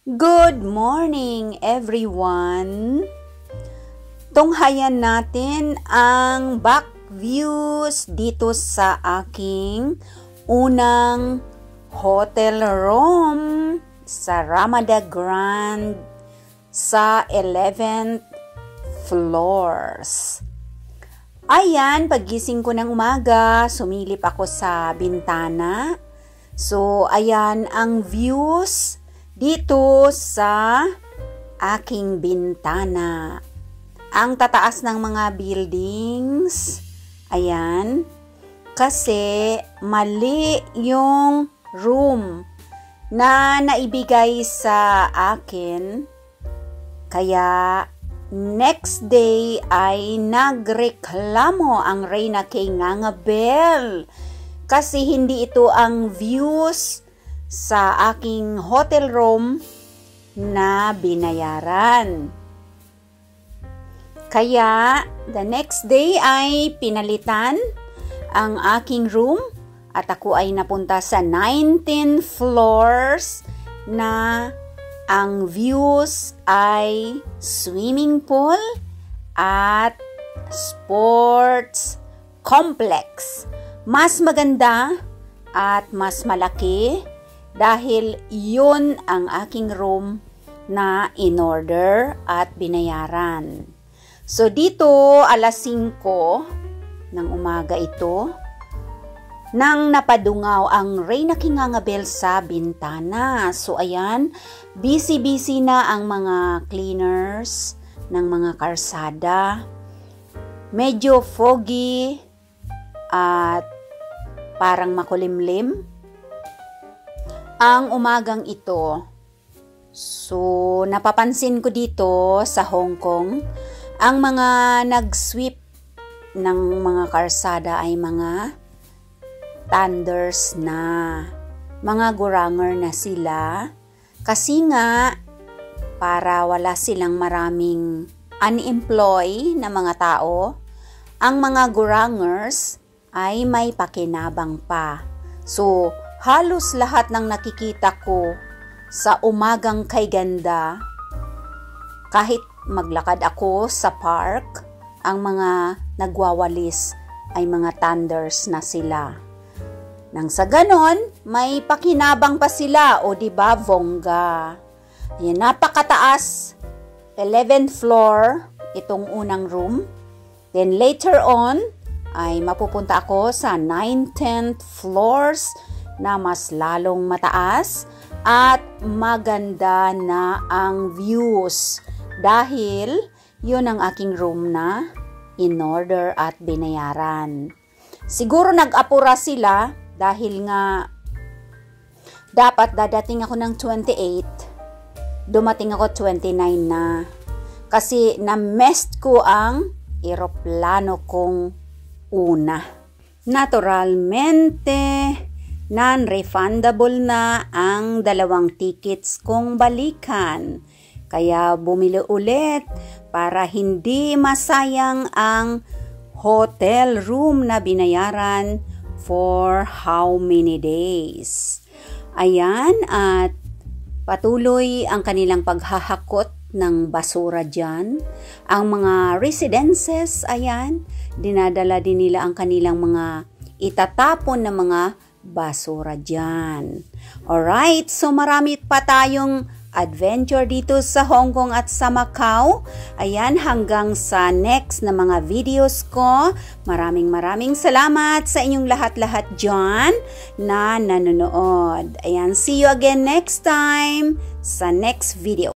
Good morning everyone! Tunghayan natin ang back views dito sa aking unang hotel room sa Ramada Grand sa 11th floors. Ayan, pagising ko ng umaga, sumilip ako sa bintana. So, ayan ang views dito sa aking bintana. Ang tataas ng mga buildings, ayan, kasi mali yung room na naibigay sa akin. Kaya next day ay nagreklamo ang Reyna kay Ngangabel kasi hindi ito ang views sa aking hotel room na binayaran. Kaya the next day ay pinalitan ang aking room at ako ay napunta sa 19th floors na ang views ay swimming pool at sports complex. Mas maganda at mas malaki dahil yun ang aking room na in-order at binayaran. So dito, alas 5 ng umaga ito, nang napadungaw ang Reyna kay Ngangabel sa bintana. So ayan, busy-busy na ang mga cleaners ng mga karsada. Medyo foggy at parang makulimlim ang umagang ito. So, napapansin ko dito sa Hong Kong, ang mga nag-sweep ng mga karsada ay mga tanders na. Mga guranger na sila. Kasi nga, para wala silang maraming unemployed na mga tao, ang mga gurangers ay may pakinabang pa. So, halos lahat ng nakikita ko sa umagang kay ganda, kahit maglakad ako sa park, ang mga nagwawalis ay mga tanders na sila. Nang sa ganon, may pakinabang pa sila, o diba, bongga. Yan, napakataas, 11th floor, itong unang room. Then later on, ay mapupunta ako sa 19th floors na mas lalong mataas at maganda na ang views dahil yun ang aking room na in-order at binayaran. Siguro nag-apura sila dahil nga dapat dadating ako ng 28, dumating ako 29 na kasi na-messed ko ang eroplano kong una. Naturalmente, non-refundable na ang 2 tickets kong balikan. Kaya bumili ulit para hindi masayang ang hotel room na binayaran for how many days. Ayan, at patuloy ang kanilang paghahakot ng basura dyan. Ang mga residences, ayan, dinadala din nila ang kanilang mga itatapon na mga basura dyan. Alright, so marami pa tayong adventure dito sa Hong Kong at sa Macau. Ayan, hanggang sa next na mga videos ko. Maraming salamat sa inyong lahat-lahat dyan na nanonood. Ayan, see you again next time sa next video.